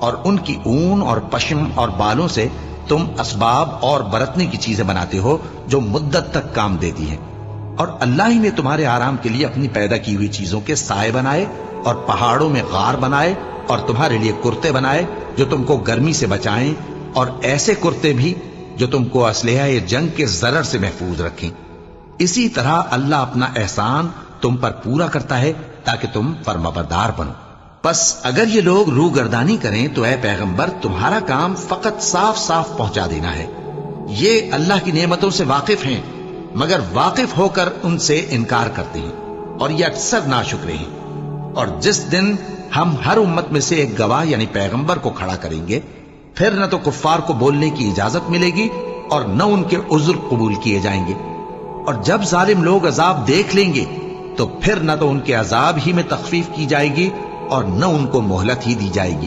اور ان کی اون اور پشم اور بالوں سے تم اسباب اور برتنے کی چیزیں بناتے ہو جو مدت تک کام دیتی ہیں، اور اللہ ہی نے تمہارے آرام کے لیے اپنی پیدا کی ہوئی چیزوں کے سائے بنائے اور پہاڑوں میں غار بنائے اور تمہارے لیے کرتے بنائے جو تم کو گرمی سے بچائیں، اور ایسے کرتے بھی جو تم کو اسلحہ جنگ کے ضرر سے محفوظ رکھیں۔ اسی طرح اللہ اپنا احسان تم پر پورا کرتا ہے تاکہ تم فرمانبردار بنو۔ پس اگر یہ لوگ روگردانی کریں تو اے پیغمبر تمہارا کام فقط صاف صاف پہنچا دینا ہے۔ یہ اللہ کی نعمتوں سے واقف ہیں مگر واقف ہو کر ان سے انکار کرتے ہیں اور یہ اکثر ناشکرے ہیں۔ اور جس دن ہم ہر امت میں سے ایک گواہ یعنی پیغمبر کو کھڑا کریں گے، پھر نہ تو کفار کو بولنے کی اجازت ملے گی اور نہ ان کے عذر قبول کیے جائیں گے، اور جب ظالم لوگ عذاب دیکھ لیں گے تو پھر نہ تو ان کے عذاب ہی میں تخفیف کی جائے گی اور نہ ان کو مہلت ہی دی جائے گی۔